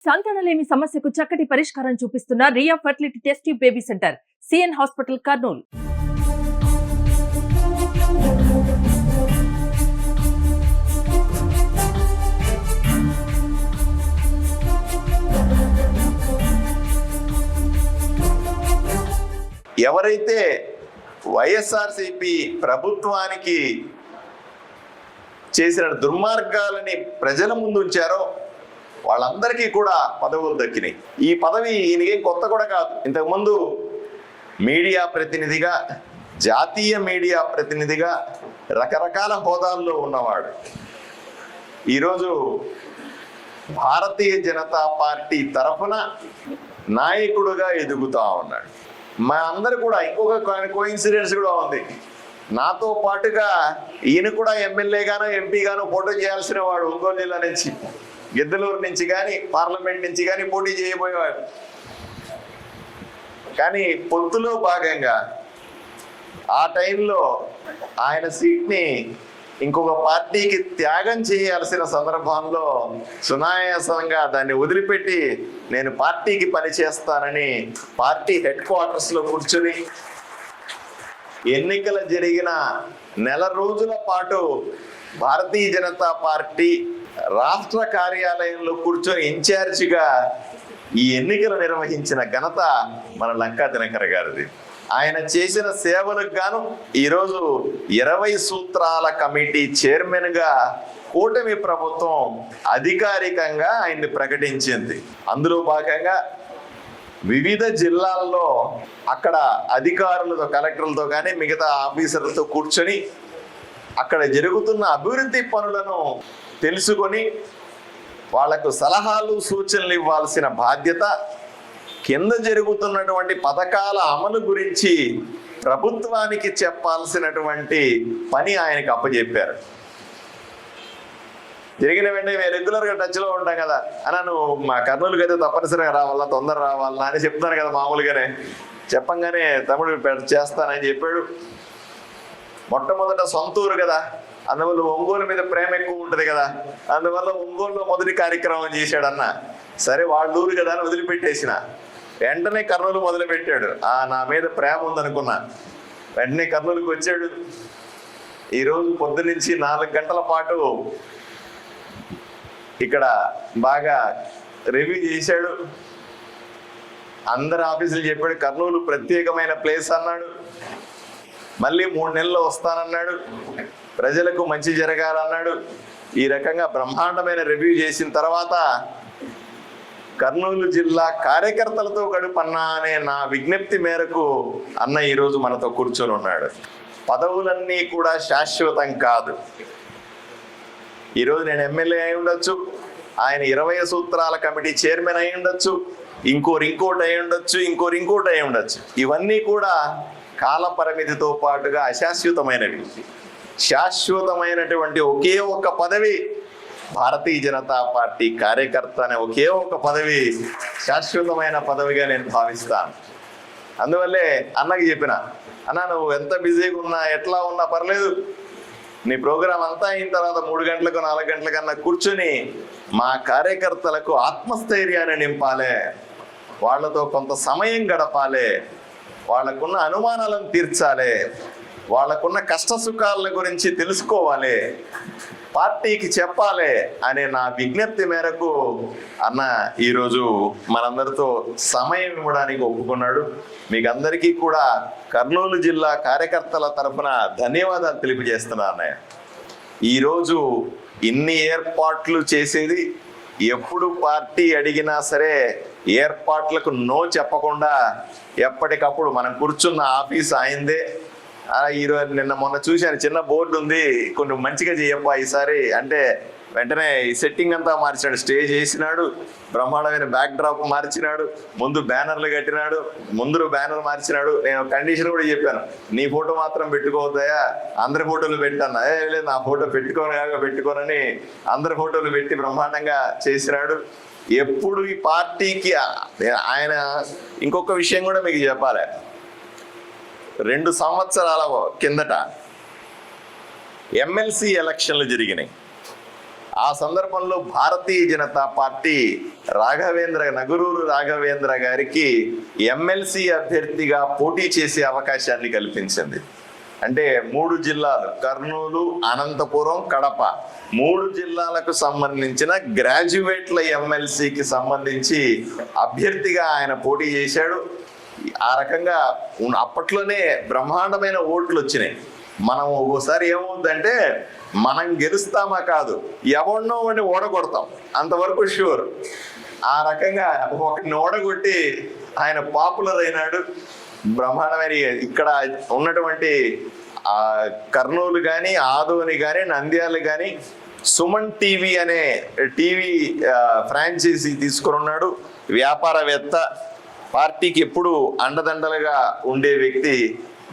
సంతానలేమి సమస్యకు చక్కటి పరిష్కారం చూపిస్తున్న Riya fertility test tube baby centre, CN hospital, Kurnool. ఎవరైతే వైఎస్ఆర్సీపీ ప్రభుత్వానికి చేసిన దుర్మార్గాలని ప్రజల ముందు ఉంచారో వాళ్ళందరికీ కూడా పదవులు దక్కినాయి. ఈ పదవి ఈయనకేం కొత్త కూడా కాదు. ఇంతకుముందు మీడియా ప్రతినిధిగా, జాతీయ మీడియా ప్రతినిధిగా రకరకాల హోదాల్లో ఉన్నవాడు ఈరోజు భారతీయ జనతా పార్టీ తరఫున నాయకుడుగా ఎదుగుతా ఉన్నాడు. మా అందరు కూడా ఇంకొక కోఇన్సిడెన్స్ కూడా ఉంది. నాతో పాటుగా ఈయన కూడా ఎమ్మెల్యేగానో ఎంపీగానో పోటీ చేయాల్సిన వాడు. ఒంగోలు జిల్లా నుంచి, గిద్దలూరు నుంచి కానీ, పార్లమెంట్ నుంచి కానీ పోటీ చేయబోయేవాడు. కానీ పొత్తులో భాగంగా ఆ టైంలో ఆయన సీట్ని ఇంకొక పార్టీకి త్యాగం చేయాల్సిన సందర్భంలో సునాయాసంగా దాన్ని వదిలిపెట్టి నేను పార్టీకి పనిచేస్తానని పార్టీ హెడ్ క్వార్టర్స్లో కూర్చుని ఎన్నికలు జరిగిన నెల రోజుల పాటు భారతీయ జనతా పార్టీ రాష్ట్ర కార్యాలయంలో కూర్చొని ఇన్ఛార్జిగా ఈ ఎన్నికలు నిర్వహించిన ఘనత మన లంకా దినకర్ గారిది. ఆయన చేసిన సేవలకు గాను ఈరోజు 20 సూత్రాల కమిటీ చైర్మన్గా కూటమి ప్రభుత్వం అధికారికంగా ఆయన్ని ప్రకటించింది. అందులో భాగంగా వివిధ జిల్లాల్లో అక్కడ అధికారులతో, కలెక్టర్లతో కానీ మిగతా ఆఫీసర్లతో కూర్చొని అక్కడ జరుగుతున్న అభివృద్ధి పనులను తెలుసుకొని వాళ్లకు సలహాలు, సూచనలు ఇవ్వాల్సిన బాధ్యత, కింద జరుగుతున్నటువంటి పథకాల అమలు గురించి ప్రభుత్వానికి చెప్పాల్సినటువంటి పని ఆయనకు అప్పచెప్పారు. జరిగిన వెంటనే మేము రెగ్యులర్గా టచ్లో ఉంటాం కదా, అన్నా నువ్వు మా కర్నూలుకి అయితే తప్పనిసరిగా రావాలా, తొందర రావాలా అని చెప్తాను కదా మామూలుగానే. చెప్పంగానే తమ్ముడు చేస్తానని చెప్పాడు. మొట్టమొదట సొంతూరు కదా, అందువల్ల ఒంగోలు మీద ప్రేమ ఎక్కువ ఉంటుంది కదా, అందువల్ల ఒంగోలులో మొదటి కార్యక్రమం చేశాడన్న. సరే వాళ్ళ ఊరు కదా అని వదిలిపెట్టేసిన. వెంటనే కర్నూలు మొదలు పెట్టాడు. నా మీద ప్రేమ ఉందనుకున్నా. వెంటనే కర్నూలుకి వచ్చాడు. ఈరోజు పొద్దునుంచి 4 గంటల పాటు ఇక్కడ బాగా రివ్యూ చేశాడు. అందరు ఆఫీసులు చెప్పాడు. కర్నూలు ప్రత్యేకమైన ప్లేస్ అన్నాడు. మళ్ళీ 3 నెలల్లో వస్తానన్నాడు. ప్రజలకు మంచి జరగాలన్నాడు. ఈ రకంగా బ్రహ్మాండమైన రివ్యూ చేసిన తర్వాత కర్నూలు జిల్లా కార్యకర్తలతో గడుపన్నా అనే నా విజ్ఞప్తి మేరకు అన్న ఈరోజు మనతో కూర్చొని ఉన్నాడు. పదవులన్నీ కూడా శాశ్వతం కాదు. ఈరోజు నేను ఎమ్మెల్యే అయి ఉండొచ్చు, ఆయన 20 సూత్రాల కమిటీ చైర్మన్ అయి ఉండొచ్చు, ఇంకోటి అయి ఉండొచ్చు, ఇంకోటి అయి ఉండొచ్చు. ఇవన్నీ కూడా కాల పరిమితితో పాటుగా అశాశ్వతమైనవి. శాశ్వతమైనటువంటి ఒకే ఒక్క పదవి భారతీయ జనతా పార్టీ కార్యకర్త అనే ఒకే ఒక పదవి శాశ్వతమైన పదవిగా నేను భావిస్తాను. అందువల్లే అన్నకి చెప్పిన, అన్న నువ్వు ఎంత బిజీగా ఉన్నా, ఎట్లా ఉన్నా పర్లేదు, నీ ప్రోగ్రాం అంతా అయిన తర్వాత 3 గంటలకు 4 గంటలకన్నా కూర్చుని మా కార్యకర్తలకు ఆత్మస్థైర్యాన్ని నింపాలి, వాళ్ళతో కొంత సమయం గడపాలి, వాళ్ళకున్న అనుమానాలను తీర్చాలి, వాళ్ళకున్న కష్ట సుఖాల గురించి తెలుసుకోవాలి, పార్టీకి చెప్పాలి అనే నా విజ్ఞప్తి మేరకు అన్న ఈరోజు మనందరితో సమయం ఇవ్వడానికి ఒప్పుకున్నాడు. మీకు అందరికీ కూడా కర్నూలు జిల్లా కార్యకర్తల తరఫున ధన్యవాదాలు తెలియజేస్తున్నా అన్నయ్య. ఈరోజు ఇన్ని ఏర్పాట్లు చేసేది, ఎప్పుడు పార్టీ అడిగినా సరే ఏర్పాట్లకు నో చెప్పకుండా ఎప్పటికప్పుడు మనం కూర్చున్న ఆఫీస్ ఆయనదే. ఈరోజు మొన్న చూశాను, చిన్న బోర్డు ఉంది, కొంచెం మంచిగా చేయప్పా ఈసారి అంటే వెంటనే ఈ సెట్టింగ్ అంతా మార్చినాడు. స్టేజ్ వేసినాడు, బ్రహ్మాండమైన బ్యాక్ డ్రాప్ మార్చినాడు, ముందు బ్యానర్లు కట్టినాడు, ముందు బ్యానర్ మార్చినాడు. నేను కండిషన్ కూడా చెప్పాను, నీ ఫోటో మాత్రం పెట్టుకోవద్దాయా, అందరి ఫోటోలు పెట్టన్నా. లేదు నా ఫోటో పెట్టుకోనని అందరి ఫోటోలు పెట్టి బ్రహ్మాండంగా చేసినాడు. ఎప్పుడు ఈ పార్టీకి ఆయన ఇంకొక విషయం కూడా మీకు చెప్పాలి. 2 సంవత్సరాల కిందట ఎమ్మెల్సీ ఎలక్షన్లు జరిగినాయి. ఆ సందర్భంలో భారతీయ జనతా పార్టీ నగురూరు రాఘవేంద్ర గారికి ఎమ్మెల్సీ అభ్యర్థిగా పోటీ చేసే అవకాశాన్ని కల్పించింది. అంటే 3 జిల్లాలు, కర్నూలు, అనంతపురం, కడప, 3 జిల్లాలకు సంబంధించిన గ్రాడ్యుయేట్ల ఎమ్మెల్సీకి సంబంధించి అభ్యర్థిగా ఆయన పోటీ చేశాడు. ఆ రకంగా అప్పట్లోనే బ్రహ్మాండమైన ఓట్లు వచ్చినాయి. మనం ఒక్కోసారి ఏమవుతుందంటే మనం గెలుస్తామా కాదు, ఎవరినో వాడిని ఓడగొడతాం, అంతవరకు షూర్. ఆ రకంగా ఒకరిని ఓడగొట్టి ఆయన పాపులర్ అయినాడు. బ్రహ్మాండమైన ఇక్కడ ఉన్నటువంటి కర్నూలు కానీ, ఆదోని కానీ, నంద్యాల కానీ సుమన్ టీవీ అనే టీవీ ఫ్రాంచైజీ తీసుకుని ఉన్నాడు. వ్యాపారవేత్త, పార్టీకి ఎప్పుడు అండదండలుగా ఉండే వ్యక్తి.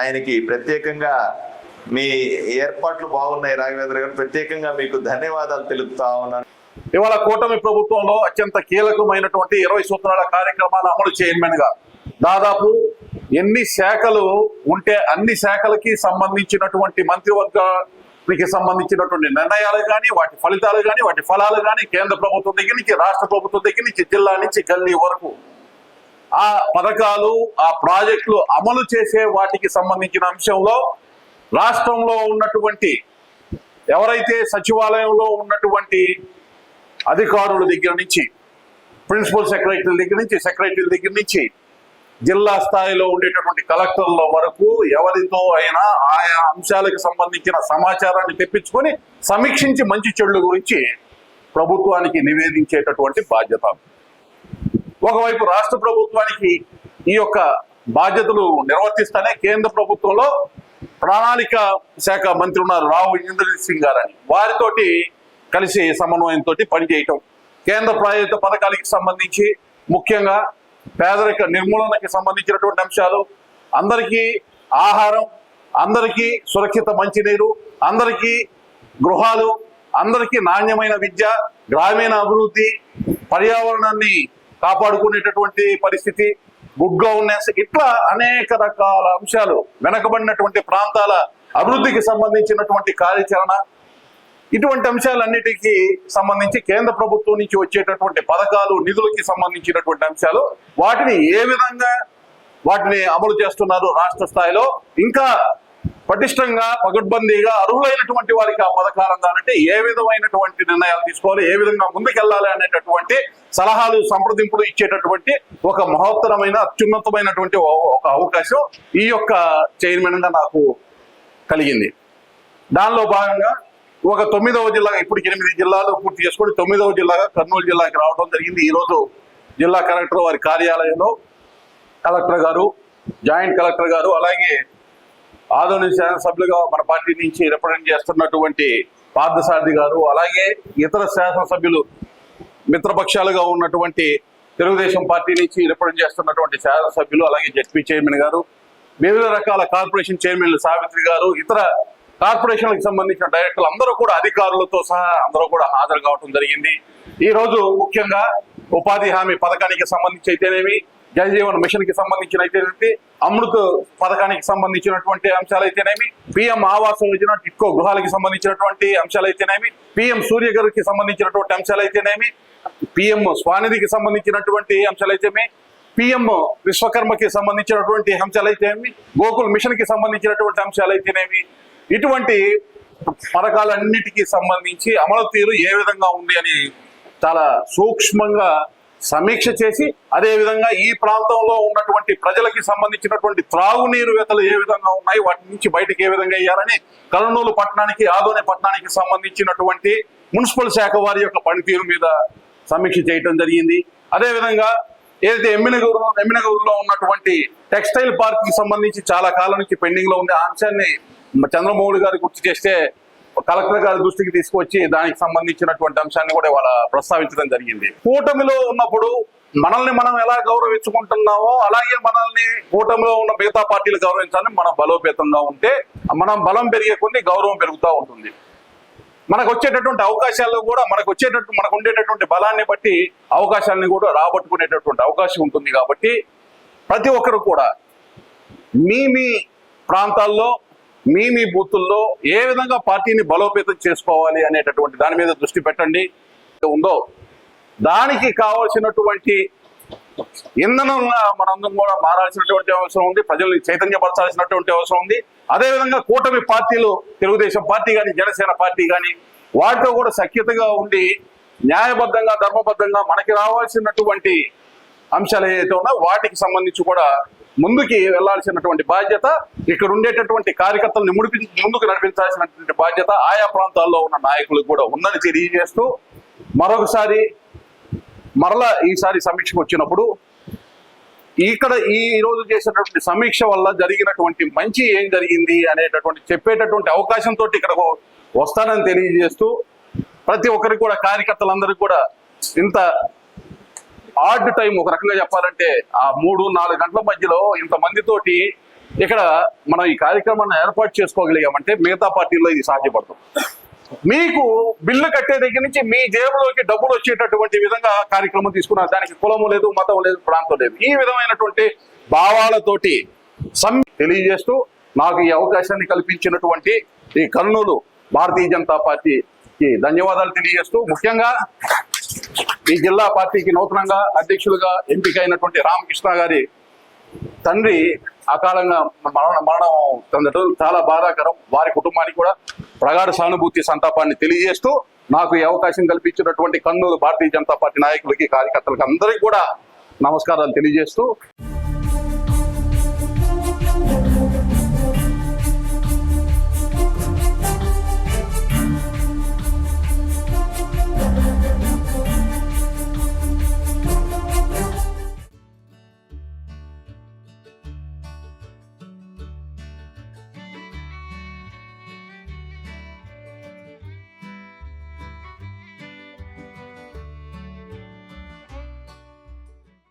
ఆయనకి ప్రత్యేకంగా మీ ఏర్పాట్లు బాగున్నాయి రాఘవేంద్ర గారు, ప్రత్యేకంగా మీకు ధన్యవాదాలు తెలుపుతా ఉన్నాను. ఇవాళ కూటమి ప్రభుత్వంలో అత్యంత కీలకమైనటువంటి 20 సూత్రాల కార్యక్రమాలు అమలు చైర్మన్ గా దాదాపు ఎన్ని శాఖలు ఉంటే అన్ని శాఖలకి సంబంధించినటువంటి మంత్రివర్గానికి సంబంధించినటువంటి నిర్ణయాలు కానీ, వాటి ఫలితాలు కానీ, వాటి ఫలాలు కానీ కేంద్ర ప్రభుత్వం దగ్గర నుంచి, రాష్ట్ర ప్రభుత్వం దగ్గర నుంచి, జిల్లా నుంచి గల్లీ వరకు ఆ పథకాలు, ఆ ప్రాజెక్టులు అమలు చేసే వాటికి సంబంధించిన అంశంలో రాష్ట్రంలో ఉన్నటువంటి ఎవరైతే సచివాలయంలో ఉన్నటువంటి అధికారుల దగ్గర నుంచి, ప్రిన్సిపల్ సెక్రటరీల దగ్గర నుంచి, సెక్రటరీల దగ్గర నుంచి, జిల్లా స్థాయిలో ఉండేటటువంటి కలెక్టర్ల వరకు ఎవరితో అయినా ఆయా అంశాలకు సంబంధించిన సమాచారాన్ని తెప్పించుకొని సమీక్షించి మంచి చెడుల గురించి ప్రభుత్వానికి నివేదించేటటువంటి బాధ్యత. ఒకవైపు రాష్ట్ర ప్రభుత్వానికి ఈ యొక్క బాధ్యతలు నిర్వర్తిస్తానే కేంద్ర ప్రభుత్వంలో ప్రణాళిక శాఖ మంత్రి ఉన్నారు రావు ఇంద్రజిత్ సింగ్ గారని, వారితోటి కలిసి సమన్వయంతో పనిచేయటం, కేంద్ర ప్రాయోజిత పథకాలకి సంబంధించి ముఖ్యంగా పేదరిక నిర్మూలనకి సంబంధించినటువంటి అంశాలు, అందరికీ ఆహారం, అందరికీ సురక్షిత మంచినీరు, అందరికీ గృహాలు, అందరికీ నాణ్యమైన విద్య, గ్రామీణ అభివృద్ధి, పర్యావరణాన్ని కాపాడుకునేటటువంటి పరిస్థితి, గుడ్ గవర్నెన్స్, ఇట్లా అనేక రకాల అంశాలు, వెనకబడినటువంటి ప్రాంతాల అభివృద్ధికి సంబంధించినటువంటి కార్యాచరణ, ఇటువంటి అంశాలన్నిటికీ సంబంధించి కేంద్ర ప్రభుత్వం నుంచి వచ్చేటటువంటి పథకాలు, నిధులకి సంబంధించినటువంటి అంశాలు, వాటిని ఏ విధంగా వాటిని అమలు చేస్తున్నారు రాష్ట్ర స్థాయిలో, ఇంకా పటిష్టంగా పకడ్బందీగా అర్హులైనటువంటి వారికి ఆ పథకాలు అందాలంటే ఏ విధమైనటువంటి నిర్ణయాలు తీసుకోవాలి, ఏ విధంగా ముందుకెళ్లాలి అనేటటువంటి సలహాలు, సంప్రదింపులు ఇచ్చేటటువంటి ఒక మహోత్తరమైన అత్యున్నతమైనటువంటి ఒక అవకాశం ఈ యొక్క చైర్మన్ గా నాకు కలిగింది. దానిలో భాగంగా ఒక 9వ జిల్లా, ఇప్పుడు 8 జిల్లాలు పూర్తి చేసుకొని 9వ జిల్లాగా కర్నూలు జిల్లాకి రావడం జరిగింది. ఈరోజు జిల్లా కలెక్టర్ వారి కార్యాలయంలో కలెక్టర్ గారు, జాయింట్ కలెక్టర్ గారు, అలాగే ఆదోని శాసనసభ్యులుగా మన పార్టీ నుంచి రిప్రజెంట్ చేస్తున్నటువంటి పార్థసారథి గారు, అలాగే ఇతర శాసనసభ్యులు మిత్రపక్షాలుగా ఉన్నటువంటి తెలుగుదేశం పార్టీ నుంచి రిప్రజెంట్ చేస్తున్నటువంటి శాసనసభ్యులు, అలాగే జెడ్పీ చైర్మన్ గారు, వివిధ రకాల కార్పొరేషన్ చైర్మన్లు సావిత్రి గారు, ఇతర కార్పొరేషన్లకు సంబంధించిన డైరెక్టర్లు అందరూ కూడా అధికారులతో సహా అందరూ కూడా హాజరు కావడం జరిగింది. ఈ రోజు ముఖ్యంగా ఉపాధి హామీ పథకానికి సంబంధించి అయితేనేమి, జల్ జీవన్ మిషన్ కి సంబంధించిన అయితేనేమి, అమృత్ పథకానికి సంబంధించినటువంటి అంశాలు అయితేనేమి, పిఎం ఆవాస్ యోజన, టిట్కో గృహాలకి సంబంధించినటువంటి అంశాలు అయితేనేమి, పిఎం సూర్యగర్కి సంబంధించినటువంటి అంశాలు అయితేనేమి, పిఎం స్వానిధికి సంబంధించినటువంటి అంశాలు అయితేనేమి, పిఎం విశ్వకర్మకి సంబంధించినటువంటి అంశాలు అయితేనేమి, గోకుల్ మిషన్ కి సంబంధించినటువంటి అంశాలు అయితేనేమి, ఇటువంటి పథకాలన్నిటికీ సంబంధించి అమలు తీరు ఏ విధంగా ఉంది అని చాలా సూక్ష్మంగా సమీక్ష చేసి, అదే విధంగా ఈ ప్రాంతంలో ఉన్నటువంటి ప్రజలకి సంబంధించినటువంటి త్రాగునీరు వెతలు ఏ విధంగా ఉన్నాయి, వాటి నుంచి బయటకు ఏ విధంగా ఇయ్యాలని కర్నూలు పట్టణానికి, ఆదోని పట్టణానికి సంబంధించినటువంటి మున్సిపల్ శాఖ వారి యొక్క పనితీరు మీద సమీక్ష చేయటం జరిగింది. అదే విధంగా ఏదైతే ఎమ్మినగూరులో ఉన్నటువంటి టెక్స్టైల్ పార్క్ కి సంబంధించి చాలా కాలం నుంచి పెండింగ్ లో ఉంది, ఆ అంశాన్ని చంద్రమౌళి గారు గుర్తు చేస్తే కలెక్టర్ గారి దృష్టికి తీసుకొచ్చి దానికి సంబంధించినటువంటి అంశాన్ని కూడా వాళ్ళ ప్రస్తావించడం జరిగింది. కూటమిలో ఉన్నప్పుడు మనల్ని మనం ఎలా గౌరవించుకుంటున్నామో అలాగే మనల్ని కూటమిలో ఉన్న మిగతా పార్టీలు గౌరవించాలని మనం బలోపేతంగా ఉంటే మనం బలం పెరిగే కొన్ని గౌరవం పెరుగుతూ ఉంటుంది. మనకు వచ్చేటటువంటి అవకాశాల్లో కూడా మనకు ఉండేటటువంటి బలాన్ని బట్టి అవకాశాలని కూడా రాబట్టుకునేటటువంటి అవకాశం ఉంటుంది. కాబట్టి ప్రతి ఒక్కరు కూడా మీ ప్రాంతాల్లో మీ బూతుల్లో ఏ విధంగా పార్టీని బలోపేతం చేసుకోవాలి అనేటటువంటి దాని మీద దృష్టి పెట్టండి. ఉందో దానికి కావాల్సినటువంటి ఇంధనంగా మనందరం కూడా మారాల్సినటువంటి అవసరం ఉంది. ప్రజల్ని చైతన్యపరచాల్సినటువంటి అవసరం ఉంది. అదేవిధంగా కూటమి పార్టీలు, తెలుగుదేశం పార్టీ కానీ, జనసేన పార్టీ కానీ, వాటితో కూడా సఖ్యతగా ఉండి న్యాయబద్ధంగా, ధర్మబద్ధంగా మనకి రావాల్సినటువంటి అంశాలు ఏదైతే ఉన్నాయో వాటికి సంబంధించి కూడా ముందుకి వెళ్లాల్సినటువంటి బాధ్యత, ఇక్కడ ఉండేటటువంటి కార్యకర్తలను ముందుకు నడిపించాల్సినటువంటి బాధ్యత ఆయా ప్రాంతాల్లో ఉన్న నాయకులకు కూడా ఉందని తెలియజేస్తూ, మరలా ఈసారి సమీక్షకు వచ్చినప్పుడు ఇక్కడ ఈ రోజు చేసినటువంటి సమీక్ష వల్ల జరిగినటువంటి మంచి ఏం జరిగింది అనేటటువంటి చెప్పేటటువంటి అవకాశంతో ఇక్కడకు వస్తానని తెలియజేస్తూ, ప్రతి ఒక్కరికి కూడా, కార్యకర్తలందరికీ కూడా ఇంత హార్డ్ టైం, ఒక రకంగా చెప్పాలంటే ఆ 3-4 గంటల మధ్యలో ఇంతమందితోటి ఇక్కడ మనం ఈ కార్యక్రమాన్ని ఏర్పాటు చేసుకోగలిగామంటే మిగతా పార్టీల్లో ఇది సాధ్యపడుతుంది. మీకు బిల్లు కట్టే దగ్గర నుంచి మీ జేబులోకి డబ్బులు వచ్చేటటువంటి విధంగా కార్యక్రమం తీసుకున్నారు. దానికి కులము లేదు, మతం లేదు, ప్రాంతం లేదు. ఈ విధమైనటువంటి భావాలతోటి తెలియజేస్తూ నాకు ఈ అవకాశాన్ని కల్పించినటువంటి ఈ కర్నూలు భారతీయ జనతా పార్టీకి ధన్యవాదాలు తెలియజేస్తూ, ముఖ్యంగా ఈ జిల్లా పార్టీకి నూతనంగా అధ్యక్షులుగా ఎంపికైనటువంటి రామకృష్ణ గారి తండ్రి అకాలంగా మరణం చెందడం చాలా బాధాకరం. వారి కుటుంబానికి కూడా ప్రగాఢ సానుభూతి, సంతాపాన్ని తెలియజేస్తూ, నాకు ఈ అవకాశం కల్పించినటువంటి కర్నూలు భారతీయ జనతా పార్టీ నాయకులకి, కార్యకర్తలకి అందరికీ కూడా నమస్కారాలు తెలియజేస్తూ